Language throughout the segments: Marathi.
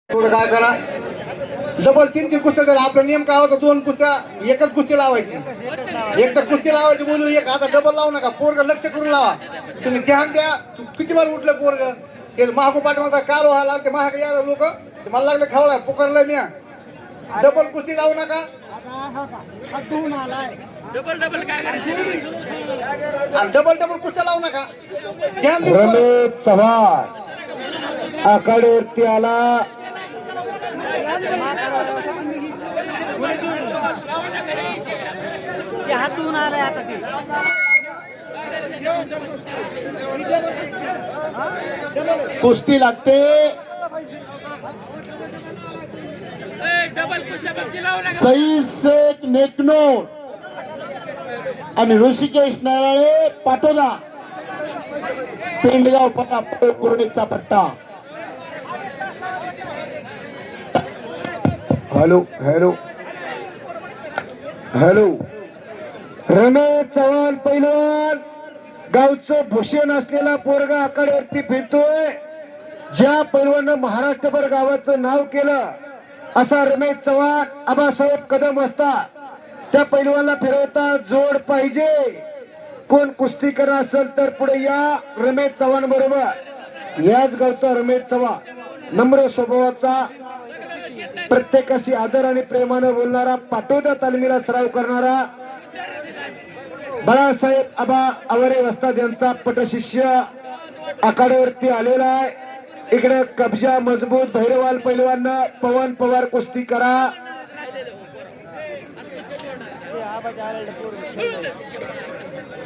थोडं काय करा, डबल 3-3 कुस्त्या झाल्या. आपला नियम काय होता, 2 कुस्त्या एकच कुस्ती लावायची. एक तर कुस्ती लावायची बोलू, एक आता डबल लावू नका. पोरग लक्ष करून लावा. तुम्ही ध्यान द्या. किती वेळ उठलं पोरग, हे महागो पाठीमागा काल व्हायला ते महाग यायला लोक मला लागले खावलाय पुकारलंय मी. डबल कुस्ती लावू नका. डबल डबल कुस्त्या लावू नका. ध्यान देऊ. रमेश चव्हाण आखाड्यावरती आला. हातून आलाय आता ते कुस्ती लागते. सई शेख नेकनोर आणि ऋषिकेश नाराळे पाटोदा पेंडगाव पट्टा कोरडेचा पट्टा. Hello hello hello. Ramesh Chavan पैलवान गावचं भूषण असलेला पोरगा आखाड्यावरती फिरतोय. ज्या पैलवानं महाराष्ट्रभर गावाचं नाव केलं असा रमेश चव्हाण आबासाहेब कदम असता. त्या पैलवानला फिरवता जोड पाहिजे. कोण कुस्ती करा असेल तर पुढे या. रमेश चव्हाण बरोबर याच गावचा रमेश चव्हाण नम्र स्वभावाचा, प्रत्येकाशी आदर आणि प्रेमानं बोलणारा, पाटोदा तालमीला सराव करणारा बाळासाहेब आबा आवरे वस्ताद यांचा पटशिष्य आखाड्यावरती आलेला आहे. इकडे कब्जा मजबूत भैरवाल पैलवान पवन पवार कुस्ती करा.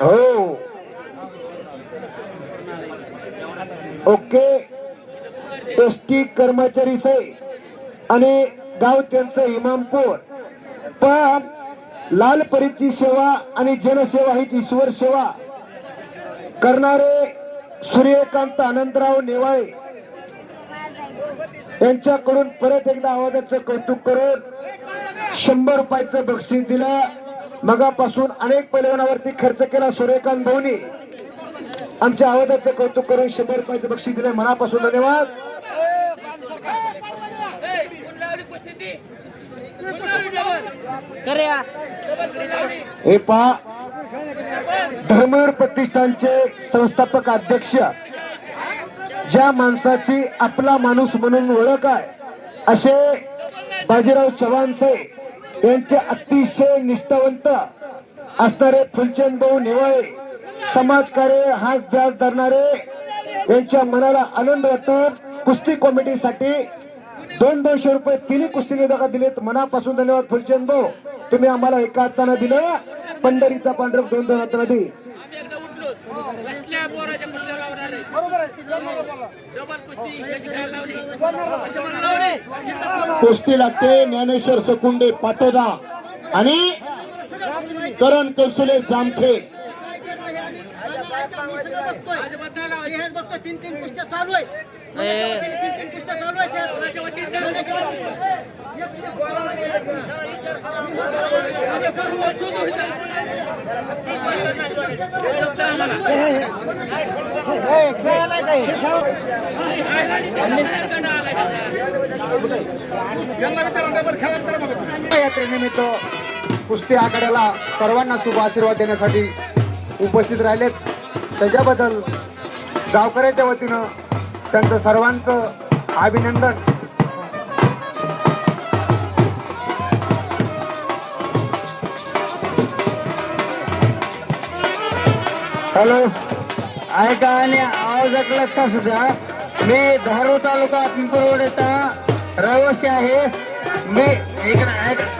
हो ओके. एसटी कर्मचारी से आणि गाव त्यांचं इमामपूर. पण लालपरीची सेवा आणि जनसेवा हीच ईश्वर सेवा करणारे सूर्यकांत आनंदराव नेवाळे यांच्याकडून परत एकदा आवाजाचं कौतुक करून 100 रुपयाचं बक्षीस दिलं. मगापासून अनेक पैलवानावरती खर्च केला सूर्यकांत भाऊनी. आमच्या आवाजाचं कौतुक करून 100 रुपयाचं बक्षीस दिलं. मनापासून धन्यवाद. हे पहा, धर्मवीर प्रतिष्ठानचे संस्थापक अध्यक्ष, ज्या माणसाची आपला माणूस म्हणून ओळख आहे असे बाजीराव चव्हाण साहेब यांचे अतिशय निष्ठावंत असणारे फुलचंद भाऊ नेवाळे, समाजकार्य हाच ध्यास धरणारे, यांच्या मनाला आनंद वाटून कुस्ती कमिटीसाठी 200 रुपये तिन्ही कुस्ती निवेदका दिलेत. मनापासून धन्यवाद फुलचंद भाऊ. तुम्ही आम्हाला एका हाताने दिलं, पंढरीचा पांढरक 2 हाताने दे. कुस्ती लागते. ज्ञानेश्वर सकुंडे पाटोदा आणि करण कौशले जामखेड. 3 कुस्त्या चालू आहे. 3 कुस्त्या चालू आहे. यात्रेनिमित्त कुस्ती आखाड्याला सर्वांना शुभ आशीर्वाद देण्यासाठी उपस्थित राहिलेत. त्याच्याबद्दल गावकऱ्याच्या वतीनं त्यांचं सर्वांचं अभिनंदन. हॅलो, ऐका आणि आवाज ऐकला सुद्धा. मी धारूर तालुका पिंपळवडेचा रहिवासी आहे. मी इकडे ऐका.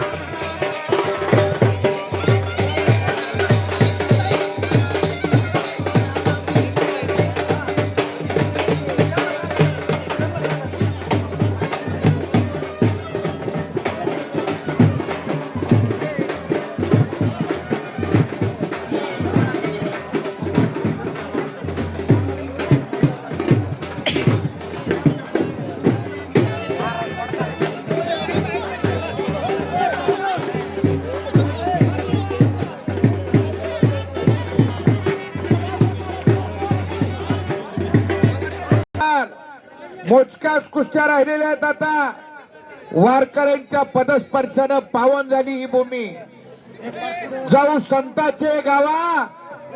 मोजक्याच कुस्त्या राहिलेल्या आहेत. आता वारकऱ्यांच्या पदस्पर्शानं पावन झाली ही भूमी. जाऊ संताचे गावा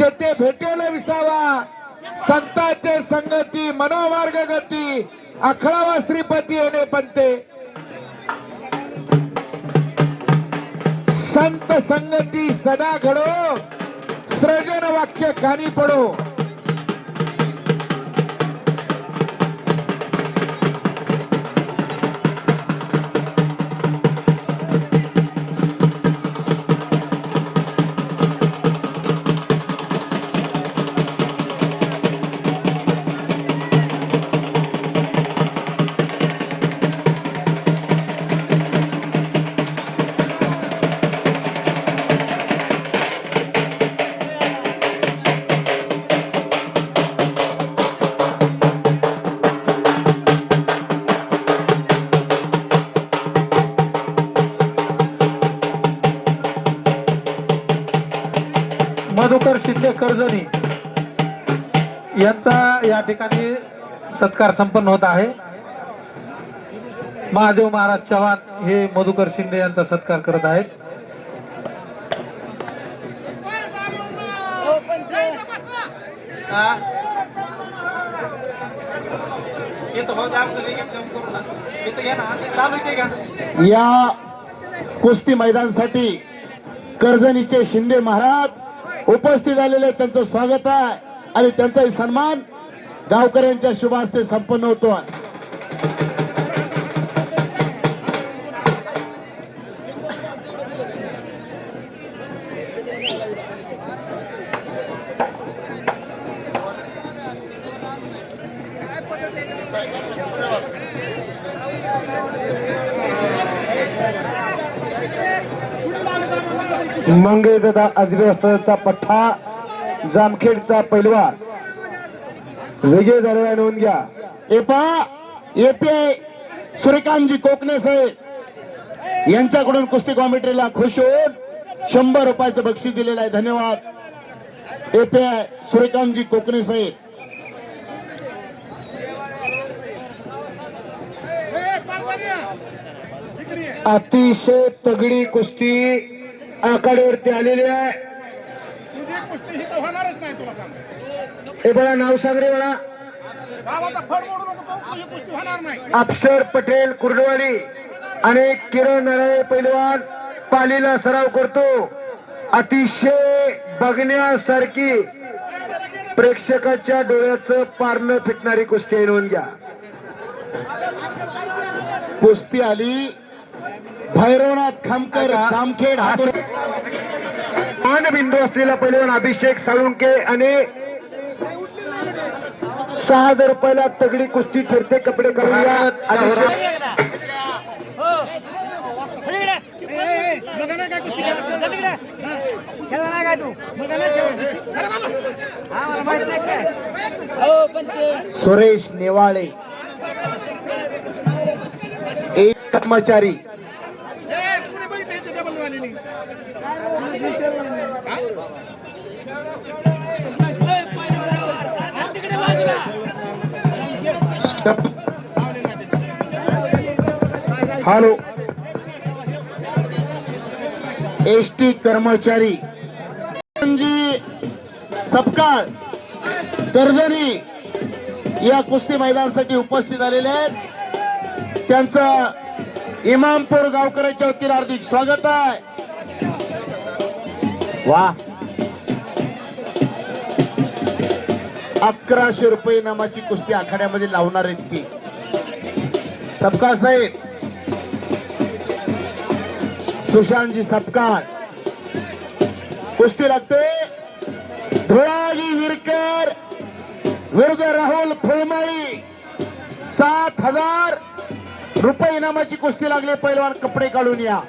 तेथे भेटेल विसावा. संताचे संगती मनोमार्ग गती अखळावा श्रीपती येणे पंते. संत संगती सदा घडो सृजन वाक्य कानी पडो. मधुकर शिंदे कर्जनी यांचा या ठिकाणी सत्कार संपन्न होत आहे. महादेव महाराज चव्हाण हे मधुकर शिंदे यांचा सत्कार करत आहेत. या कुस्ती मैदानासाठी कर्जनीचे शिंदे महाराज उपस्थित झालेले त्यांचं स्वागत आहे आणि त्यांचाही सन्मान गावकऱ्यांच्या शुभ हस्ते संपन्न होतो. मंगेदादा अजबेस्तरचा पठ्ठा जामखेडचा पैलवान विजय झालेला नोंद घ्या. एपीआय सूर्यकांतजी कोकणे साहेब यांच्याकडून कुस्ती कॉमेंट्रीला खुश होऊन 100 रुपयाचं बक्षीस दिलेलं आहे. धन्यवाद एपीआय सूर्यकांतजी कोकणे साहेब. अतिशय तगडी कुस्ती आखाड्यावरती आलेली आहे. हे बघा नाव सांग रे बघा. अक्षर पटेल कुर्डवाडी आणि किरण नरळे पैलवान पालीला सराव करतो. अतिशय बघण्यासारखी प्रेक्षकाच्या डोळ्याचं पारणं फिटणारी कुस्ती नोंद घ्या. कुस्ती आली भैरवनाथ खामकर जामखेड हातून बिंदू असलेला पैलवान अभिषेक साळुंके आणि 6000 रुपयाला तगडी कुस्ती ठरते. कपडे करूया. सुरेश नेवाळे एक कर्मचारी हॅलो एसटी कर्मचारी सपकाळ कर्जनी या कुस्ती मैदानासाठी उपस्थित झालेले आहेत. त्यांचं इमामपूर गावकऱ्यांच्या वतीने हार्दिक स्वागत आहे. वा 1100 रुपये नामाची कुस्ती आखाड्यामध्ये लावणार आहेत ती. सपकाळ साहेब सुशांतजी सपकाळ कुस्ती लागते. धुळाजी विरकर विरुद्ध राहुल फुलमाळी 7000 रुपये इनामाची कुस्ती लागली. पैलवान कपडे काढून या.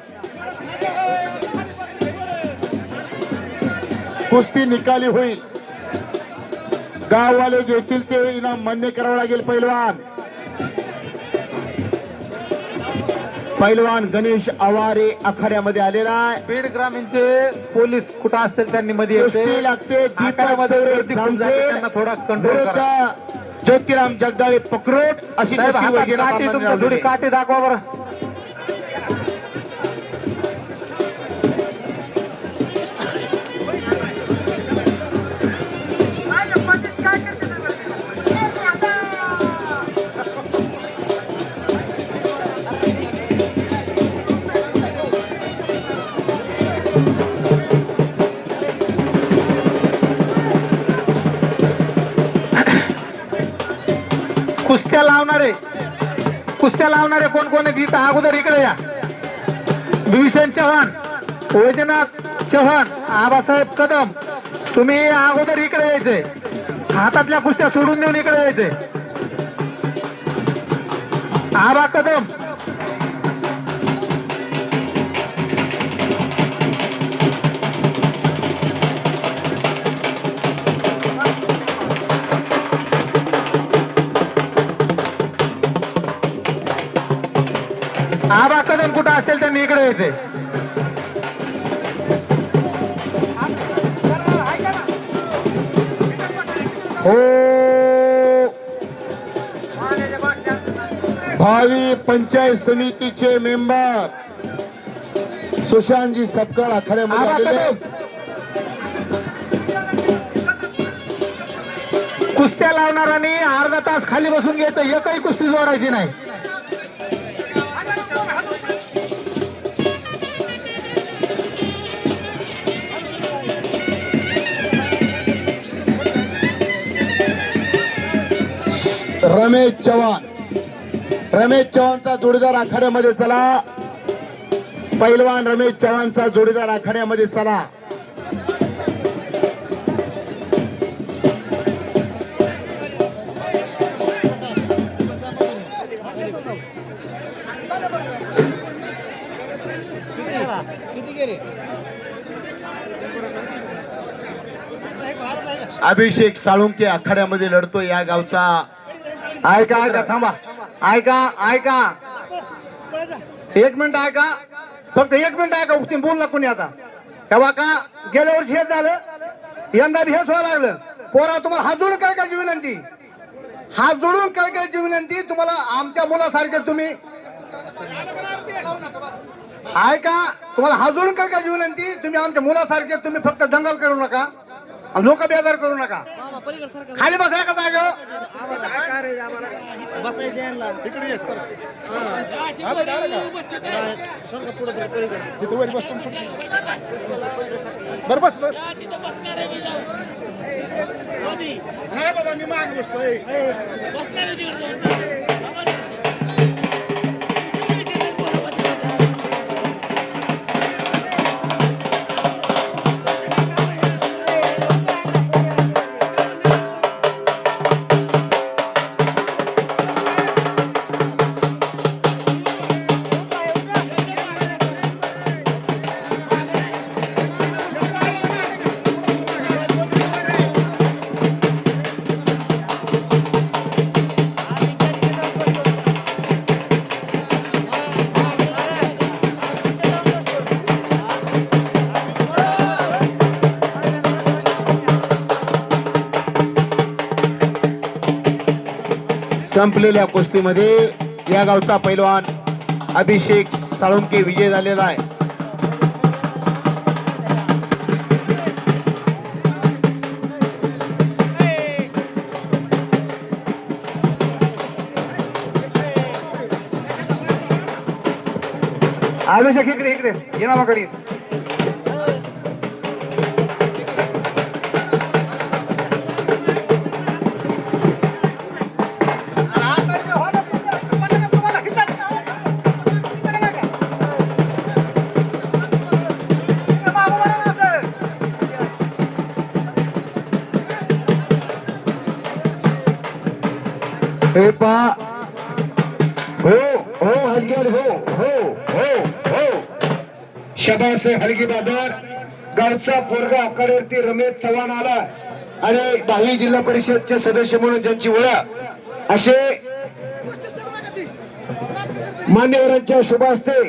कुस्ती निकाली होईल. गाववाले घेतील ते इनाम मान्य करावं लागेल. पैलवान गणेश आवारे आखाड्यामध्ये आलेला आहे. बीड ग्रामीणचे पोलीस कुठं असतील त्यांनी मध्ये कुस्ती लागते. त्यांना थोडा कंट्रोल करा. ज्योतिराम जगदाळे पकरोट अशी साहेब, कुस्ती हातात वगैरे काठी सामने तुमच्या थोडी लावलेले. काठी दाखवा बरं. कुस्त्या लावणारे कोण कोण आहेत इथं अगोदर इकडे या. भीषण चव्हाण, वैजनाथ चव्हाण, आबासाहेब कदम, तुम्ही अगोदर इकडे यायचे. हातातल्या कुस्त्या सोडून देऊन इकडे यायचे. आबा कदम, आबा कदम कुठं असेल त्यांनी इकडे यायचे. हो, भावी पंचायत समितीचे मेंबर सुशांतजी सपकाळ आखाड्यामध्ये आबा आलेले कदम, आहेत. कुस्त्या लावणाऱ्यांनी अर्धा तास खाली बसून घ्यायचं, एकही कुस्ती जोडायची नाही. रमेश चव्हाणचा जोडीदार आखाड्यामध्ये चला. पैलवान रमेश चव्हाणचा जोडीदार आखाड्यामध्ये चला. अभिषेक साळुंके आखाड्यामध्ये लढतो या गावचा. ऐका थांबा, ऐका 1 मिनिट ऐका, फक्त 1 मिनिट ऐका. तुम्ही बोलला कोणी आता. तेव्हा का गेल्या वर्षी हेच झालं, यंदा बी हेच व्हायला लागलं. पोरा तुम्हाला हात जोडून काय काय विनंती, हात जोडून काय काय विनंती तुम्हाला, आमच्या मुलासारखे तुम्ही ऐका, तुम्हाला हात जोडून काय काय विनंती, तुम्ही आमच्या मुलासारखे तुम्ही फक्त दंगल करू नका, लोक बेजार करू नका. खाली बसाय का जागा संपलेल्या कुस्तीमध्ये या गावचा पैलवान अभिषेक साळुंके विजय झालेला आहे. अभिषेक इकडे ये नावाकडे. हे पा हो हो हलगीर हो शबास हलगी बादर गावचा पोरगा आकड्यावरती रमेश चव्हाण आला आणि 12वी जिल्हा परिषदचे सदस्य म्हणून ज्यांची ओळख असे मान्यवरांच्या शुभ हस्ते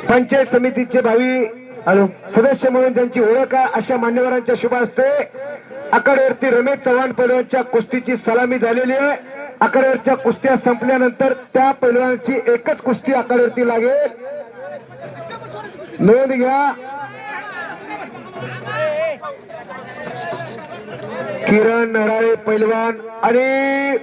पंचायत समितीचे भावी हॅलो सदस्य म्हणून ज्यांची ओळख आहे अशा मान्यवरांच्या शुभ हस्ते आखाड्यावरती रमेश चव्हाण पैलवानच्या कुस्तीची सलामी झालेली आहे. आखाड्यावरच्या कुस्त्या संपल्यानंतर त्या पैलवानाची एकच कुस्ती आखाड्यावरती लागेल. नोंद घ्या. किरण नराळे पैलवान आणि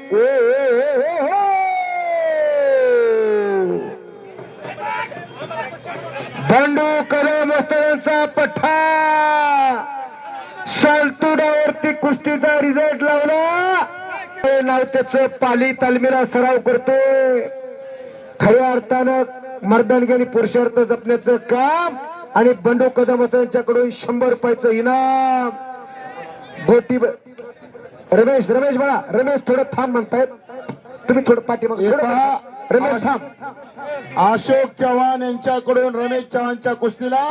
बंडू कदम यांचा पठ्ठा सालतुडावरती कुस्तीचा रिझल्ट लावला. नाव त्याचं पाली तालमीला सराव करतोय. खऱ्या अर्थानं मर्दानगी आणि पुरुषार्थ जपण्याचं काम आणि बंडू कदम यांच्याकडून 100 रुपयाचं इनाम. गोटी रमेश बाळा रमेश थोडं थांब म्हणतायत तुम्ही थोडं पाठीमाग रमेश थांब. अशोक चव्हाण यांच्याकडून रमेश चव्हाणच्या कुस्तीला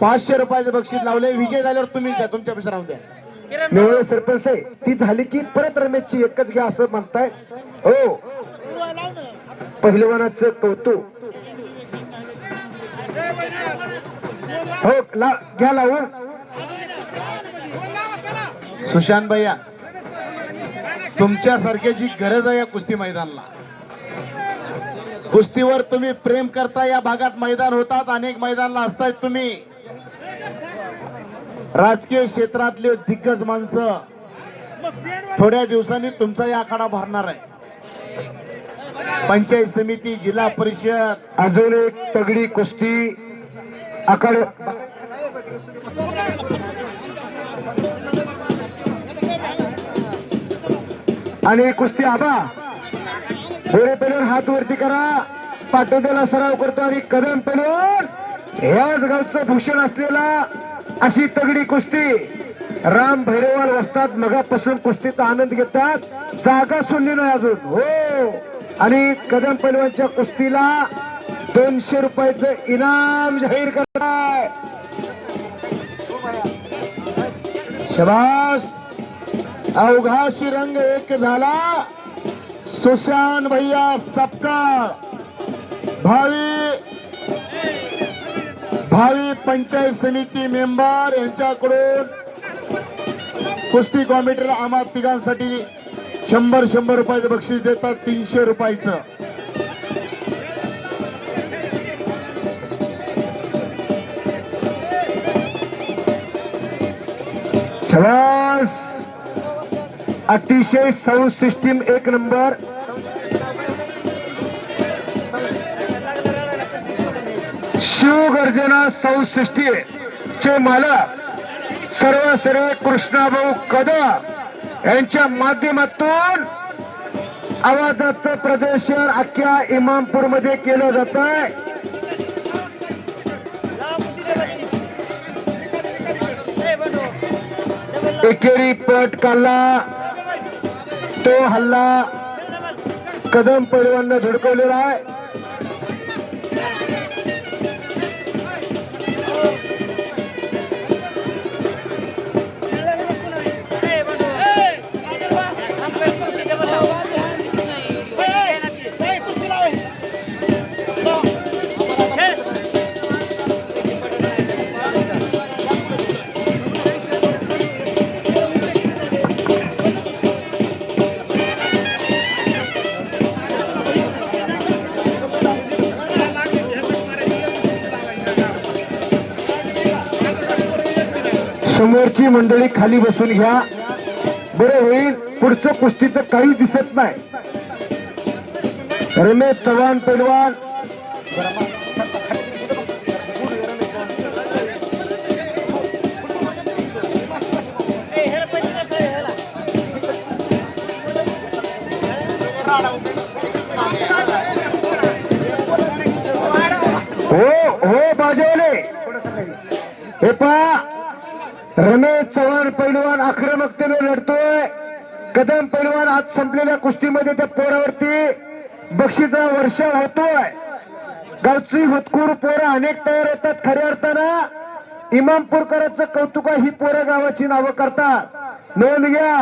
500 रुपयाचे बक्षीस लावले. विजय झाल्यावर तुम्हीच द्या, तुमच्या पैसे राहून द्या. निवड सरपंच आहे ती झाली की परत रमेशची एकच घ्या असं म्हणताय. हो पहिलवानाचं कौतुक. हो घ्या लावून. सुशांत भैया तुमच्यासारख्याची गरज आहे या कुस्ती मैदानाला. कुस्तीवर तुम्ही प्रेम करता. या भागात मैदान होतात, अनेक मैदानाला असतायत तुम्ही. राजकीय क्षेत्रातले दिग्गज माणसं थोड्या दिवसांनी तुमचा या आखाडा भरणार आहे. पंचायत समिती, जिल्हा परिषद, अजून एक तगडी कुस्ती आखाडे. आणि कुस्ती आबा गोरे पेलून हात वरती करा. पाटोद्याला सराव करतो आणि कदम पेलून ह्याच गावचं भूषण असलेला अशी तगडी कुस्ती राम भैरवाल वस्तात मगापासून कुस्तीचा आनंद घेतात. जागा सोडली नाही अजून. हो आणि कदम पैलवानच्या कुस्तीला 200 रुपयाचं इनाम जाहीर करताय. शबास. अवघाशी रंग एक झाला. सुशांत भैया सपकाळ भावी पंचायत समिती मेंबर यांच्याकडून कुस्ती कॉमिटीला आम्हा तिघांसाठी 100 रुपयाचं बक्षीस देतात. 300 रुपयाचं. शाबास. अतिशय sound system 1 number. Shivgarjana sound system चे मालक सर्व कृष्णाभाऊ कदम यांच्या माध्यमातून आवाजाचं प्रदर्शन अख्ख्या इमामपूर मध्ये केलं जात आहे. एकेरी पट काढला तो हल्ला कदम पैलवाननं धडकवलेला आहे. समोरची मंडळी खाली बसून घ्या. बरं होईल. पुढचं कुस्तीचं काही दिसत नाही. रमेश चव्हाण पैलवान हो बाजवले. हे पहा रमेश चव्हाण पैलवान आक्रमकतेने लढतोय. कदम पैलवान आज संपलेल्या कुस्तीमध्ये त्या पोरावरती बक्षीचा वर्षाव होतोय. गावची हुतकूर पोरं अनेक तयार होतात. खऱ्या अर्थानं इमामपूरकरांचं कौतुक ही पोरं गावाची नावं करतात. नोंद घ्या.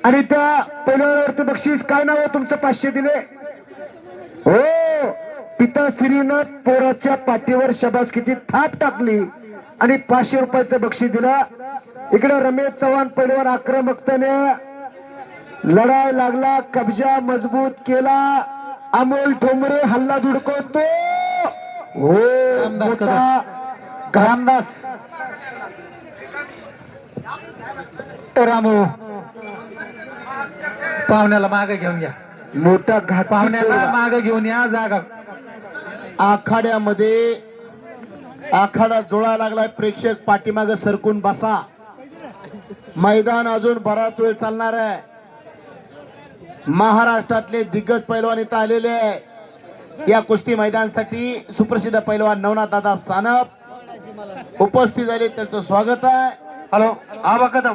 आणि त्या पैलवानावरती बक्षीस काय नाव तुमचं 500 दिले. हो पिताश्रीनं पोराच्या पाठीवर शबासकीची थाप टाकली आणि 500 रुपयाचं बक्षीस दिलं. इकडे रमेश चव्हाण पैलवान आक्रमकतेने लढाई लागला, कब्जा मजबूत केला. अमोल ठोंबरे हल्ला धुडकवतो. हो मोठा रामदास रामू पाहुण्याला मागे घेऊन घ्या, मोठा घाट पाहुण्याला मागे घेऊन या. जागा आखाड्यामध्ये आखाडा जोडा लागलाय. प्रेक्षक पाठीमागे सरकून बसा. मैदान अजून बराच वेळ चालणार आहे. महाराष्ट्रातले दिग्गज पैलवान इथं आलेले आहे. या कुस्ती मैदानासाठी सुप्रसिद्ध पैलवान नवनाथ दादा सानप उपस्थित झाले, त्यांचं स्वागत आहे. हॅलो आबा कदम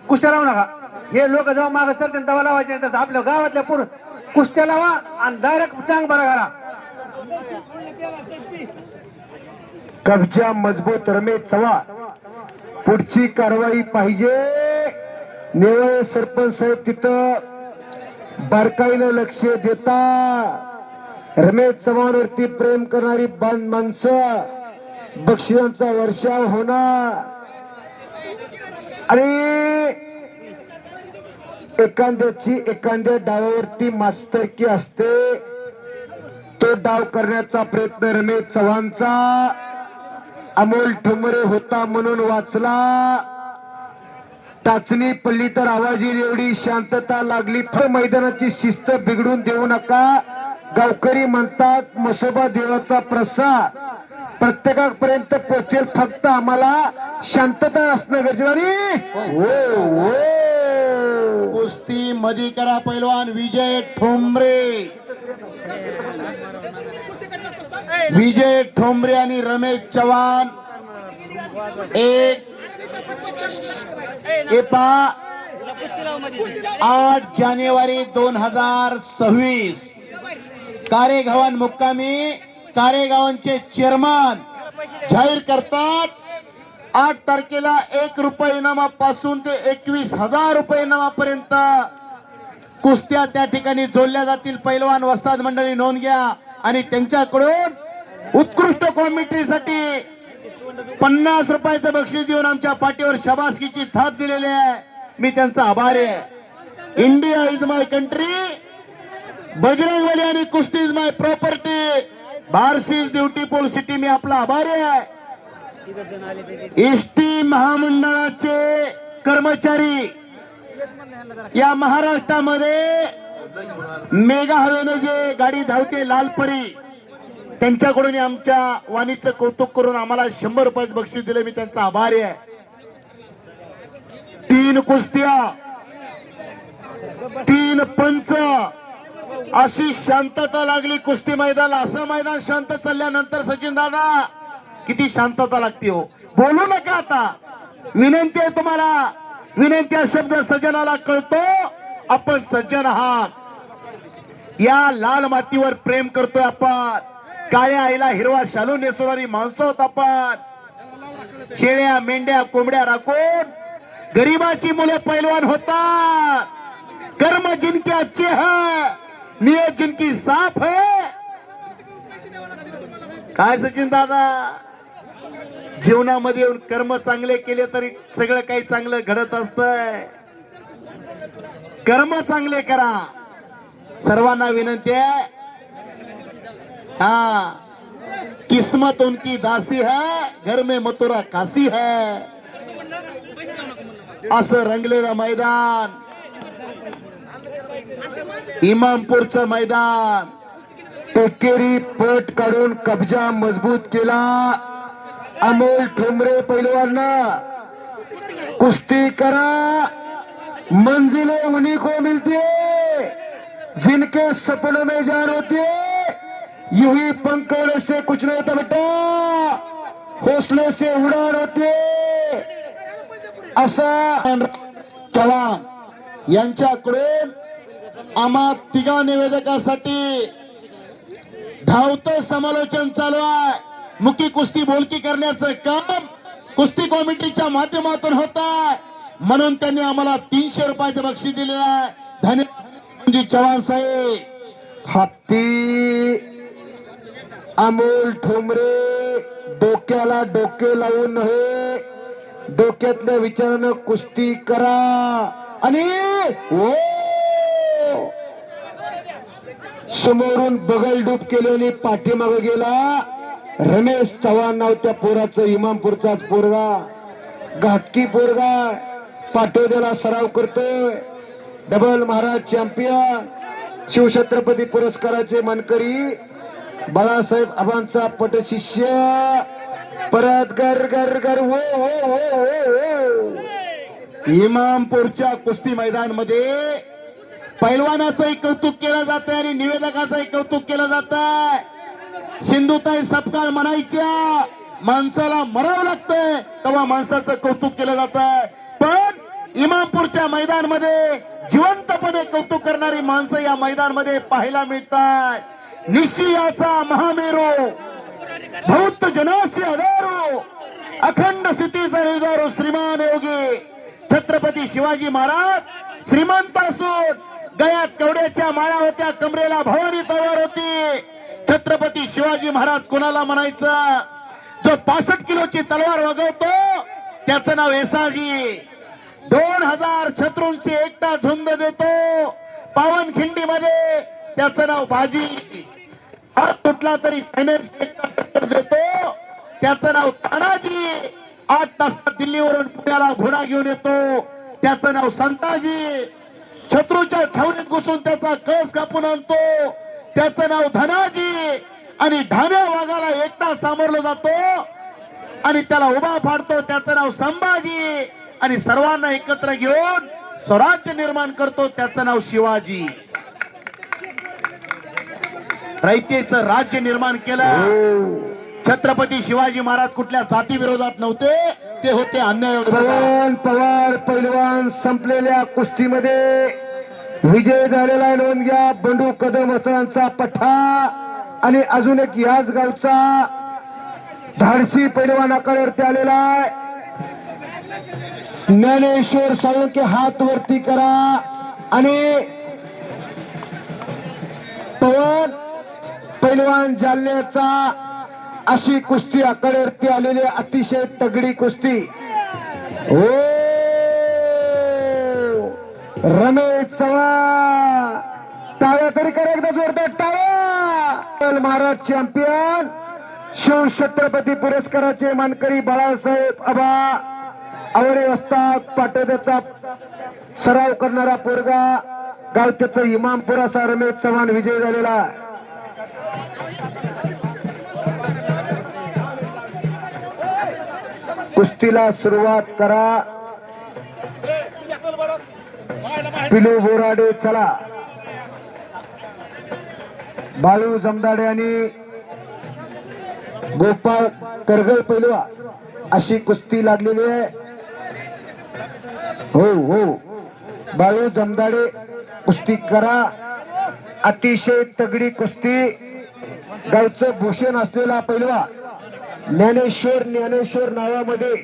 कुस्त्या लावू नका. हे लोक जेव्हा मागे सरते तेव्हा लावायचे नाही. आपल्या गावातल्या पूर्ण कुस्त्या लावा आणि डायरेक्ट चांग बरा घाला. कब्जा मजबूत रमेश चव्हाण. पुढची कारवाई पाहिजे. निवळ सरपंच साहेब तिथं बारकाईनं लक्ष देता. रमेश चव्हाणवरती प्रेम करणारी माणसं बक्षिसांचा वर्षाव होणार आणि एखाद्या डावावरती मास्तरकी असते. तो डाव करण्याचा प्रयत्न रमेश चव्हाणचा. अमोल ठोंबरे होता म्हणून वाचला. टाचणी पडली तर आवाज येईल एवढी शांतता लागली. मैदानाची शिस्त बिघडून देऊ नका. गावकरी म्हणतात म्हसोबा देवाचा प्रसाद प्रत्येकापर्यंत पोहोचेल, फक्त आम्हाला शांतता असणं गरजेचं. कुस्ती मधी करा पैलवान विजय ठोंबरे आणि रमेश चव्हाण. एक 8 जानेवारी 2026 कारेगावान मुक्कामी कारेगावांचे चेअरमन जाहीर करतात. 8 तारखेला 1 रुपये इनामापासून ते 21,000 रुपये इनामापर्यंत कुस्त्या त्या ठिकाणी जोडल्या जातील. पैलवान वस्ताद मंडळी नोंद घ्या आणि त्यांच्याकडून उत्कृष्ट कॉमेंट्रीसाठी 50 रुपयाचं बक्षीस देऊन आमच्या पाठीवर शबासकीची थाप दिलेली आहे. मी त्यांचा आभारी आहे. India is my country, Bajrangbali आणि कुस्ती is my property, Barshi is beautiful city. मी आपला आभारी आहे. एसटी महामंडळाचे कर्मचारी या महाराष्ट्रामध्ये मेगा हवेने जे गाडी धावते लालपरी, त्यांच्याकडून आमच्या वाणीचं कौतुक करून आम्हाला 100 रुपयाचं बक्षीस दिले. मी त्यांचा आभारी आहे. 3 कुस्त्या 3 पंच अशी शांतता लागली कुस्ती मैदान. असं मैदान शांत चालल्यानंतर सचिन दादा किती शांतता लागते हो. बोलू नका आता. विनंती आहे तुम्हाला. विनंती हा शब्द सज्जनाला कळतो. आपण सज्जन आहात. या लाल मातीवर प्रेम करतोय आपण. काळ्या आईला हिरवा शालू नेसवणारी माणसं होत आपण. शेळ्या मेंढ्या कोंबड्या राखून गरीबाची मुले पैलवान होतात. कर्म जिनके अच्छे है, नियत जिनकी साफ है. काय सचिन दादा, जीवनामध्ये येऊन कर्म चांगले केले तरी सगळं काही चांगलं घडत असतंय. कर्म चांगले करा. सर्वांना विनंती आहे. हाँ, किस्मत उनकी दासी है, घर में मथुरा काशी है. असं रंगलेलं मैदान इमामपूरचं मैदान. एकेरी पट काढून कब्जा मजबूत केला. अमोल ठोंबरे पैलवान. कुस्ती करा. मंजिलें उन्हीं को मिलती है जिनके सपनों में जान होती है. यूं ही पंख होने से कुछ नहीं होता बेटा, हौसले से उड़ान होती है. असा चव्हाण यांच्याकडून आम्हा तिघा निवेदकासाठी धावतं समालोचन चालू आहे. मुकी कुस्ती बोलकी करण्याचं काम कुस्ती कॉमेंट्रीच्या माध्यमातून होत आहे. म्हणून त्यांनी आम्हाला 300 रुपयाचं बक्षीस दिलेलं आहे. धन्यवाद चव्हाण साहेब. हत्ती अमोल ठोंबरे डोक्याला डोके लावून नव्हे डोक्यातल्या विचारानं कुस्ती करा आणि ओ समोरून बगलडूब केल्याने पाठीमागे गेला रमेश चव्हाण नाव त्या पोराचं इमामपूरचाच पोरगा घाटकी पोरगा पाटोद्याला सराव करतोय डबल महाराज चॅम्पियन शिवछत्रपती पुरस्काराचे मानकरी बाळासाहेब आबांचा पटशिष्य परत गर गर गर वो वो वो वो इमामपूरच्या कुस्ती मैदान मध्ये पैलवानाचंही कौतुक केलं जात आहे आणि निवेदकाचंही कौतुक केलं जात आहे सिंधुताई सपकाळ म्हणायच्या माणसाला मरावं लागतंय तेव्हा माणसाचं कौतुक केलं जात आहे पण इमामपूरच्या मैदान मध्ये जिवंतपणे कौतुक करणारी माणसं या मैदान मध्ये पाहायला मिळतात निशियाचा महामेरू भौत जनाशी हजारो अखंड स्थितीचा निजारो श्रीमान योगी छत्रपती शिवाजी महाराज श्रीमंत असून गळ्यात कवड्याच्या माळा होत्या कमरेला भवानी तलवार होती छत्रपती शिवाजी महाराज कोणाला म्हणायचं जो 65 किलोची तलवार वागवतो त्याचं नाव येसाजी 2000 शत्रूंची एकटा झुंज देतो पावनखिंडीमध्ये त्याचं नाव बाजी हात तुटला तरी टक्कर देतो त्याचं नाव तानाजी 8 तासात दिल्लीवरून पुण्याला घोडा घेऊन येतो त्याचं नाव संताजी शत्रूच्या छावणीत घुसून त्याचा कस कापून आणतो त्याचं नाव धनाजी आणि ढाण्या वाघाला एकटा सामोरला जातो आणि त्याला उभा फाडतो त्याचं नाव संभाजी आणि सर्वांना एकत्र घेऊन स्वराज्य निर्माण करतो त्याचं नाव शिवाजी रयतेचं राज्य निर्माण केलं छत्रपती शिवाजी महाराज कुठल्या जाती विरोधात नव्हते ते होते अन्याय पवन पवार पैलवान संपलेल्या कुस्तीमध्ये विजय झालेला नोंद घ्या बंडू कदम असरांचा पठ्ठा आणि अजून एक याच गावचा धाडसी पैलवानाकडे आलेला आहे ज्ञानेश्वर साळुंके हात वरती करा आणि पवन पैलवान जालन्याचा अशी कुस्ती आकड्यावरती आलेली अतिशय तगडी कुस्ती ओ रमेश चव्हाण टाळ्या तरी करा एकदा जोरदार टाळ्या महाराज चॅम्पियन शिवछत्रपती पुरस्काराचे मानकरी बाळासाहेब आबा आवडे वस्ताद पाटोद्याचा सराव करणारा पोरगा गाव त्याचं इमामपूर असा रमेश चव्हाण विजय झालेला कुस्तीला सुरुवात करा पिलू बोराडे चला बाळू जमदाडे आणि गोपाळ करगळ पैलवा अशी कुस्ती लागलेली आहे हो हो बाळू जमदाडे कुस्ती करा अतिशय तगडी कुस्ती गावचं भूषण असलेला पैलवा ज्ञानेश्वर नावामध्ये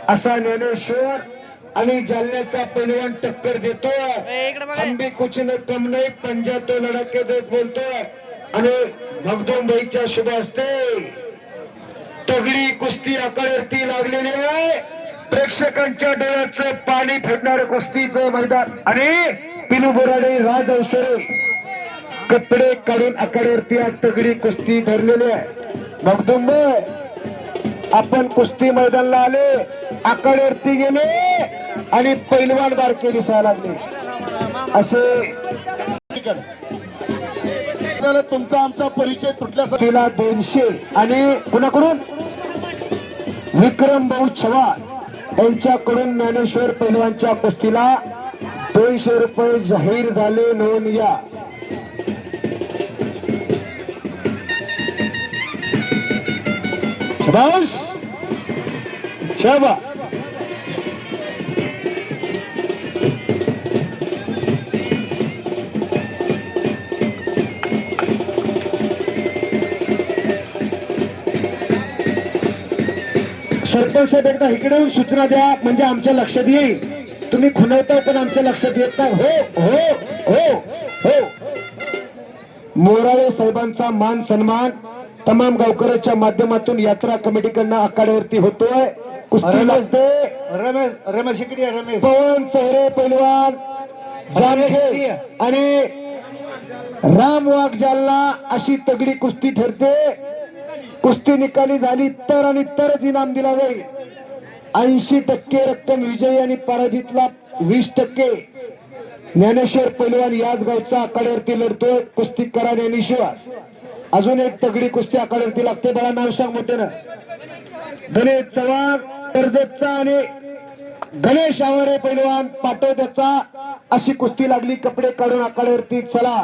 असा ज्ञानेश्वर आणि जालन्याचा पैलवान टक्कर देतोय आंबे कुछ न कम नाही पंजा तो लढके देत बोलतोय आणि मगदूमबाईच्या शुभ असते तगडी कुस्ती आकड्यावरती लागलेली आहे प्रेक्षकांच्या डोळ्याचं पाणी फिरणार कुस्तीचं मैदान आणि पिलू बोराडे राज अवसरे कपडे काढून आकड्यावरती आज तगडी कुस्ती धरलेली आहे मगदूमबाई आपण कुस्ती मैदानाला आले आकड्यावरती गेले आणि पैलवान बारके दिसायला लागले असे तुमचा आमचा परिचय तुटल्यासाठी 200 आणि कुणाकडून विक्रम भाऊ चव्हाण यांच्याकडून ज्ञानेश्वर पैलवानच्या कुस्तीला 200 रुपये जाहीर झाले नोंद घ्या शाबास शाबास सरपंच साहेब एकदा इकडे येऊन सूचना द्या म्हणजे आमच्या लक्षात येईल तुम्ही खुणवता पण आमच्या लक्षात येत नाही हो हो हो हो मोराळे साहेबांचा मान सन्मान तमाम गावकऱ्याच्या माध्यमातून यात्रा कमिटीकडनं आखाड्यावरती होतोय. कुस्ती रमेश लागते. रमेश इकडे ये, रमेश पवन चौरे पैलवान जानखे आणि राम वाघ जालना अशी तगडी कुस्ती ठरते. कुस्ती निकाली झाली तर आणि तरच इनाम दिला जाईल. 80% रक्कम विजयी आणि पराजितला 20%. ज्ञानेश्वर पैलवान याच गावचा आखाड्यावरती लढतोय. कुस्ती करा ज्ञानेश्वर. अजून एक तगडी कुस्ती आखाड्यावरती लागते. बघा नाव सांग मोठ्यानं. गणेश चव्हाण कर्जतचा आणि गणेश आवारे पैलवान पाटोद्याचा अशी कुस्ती लागली. कपडे काढून आखाड्यावरती चला.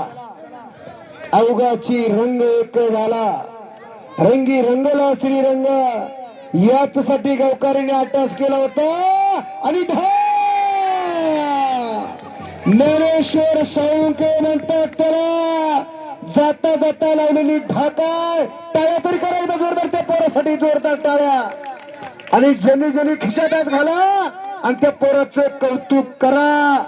अवघाची रंग एक झाला. रंगी रंगला श्रीरंग. याचसाठी गावकऱ्यांनी अट्टास केला होता. आणि ज्ञानेश्वर साळुंके म्हणतात त्याला. जाता जाता लावलेली ढाका. टाळ्या तरी करायला जोरदार त्या पोरासाठी. जोरदार टाळ्या. आणि ज्यांनी ज्यांनी खिशात घाला आणि त्या पोराचं कौतुक करा.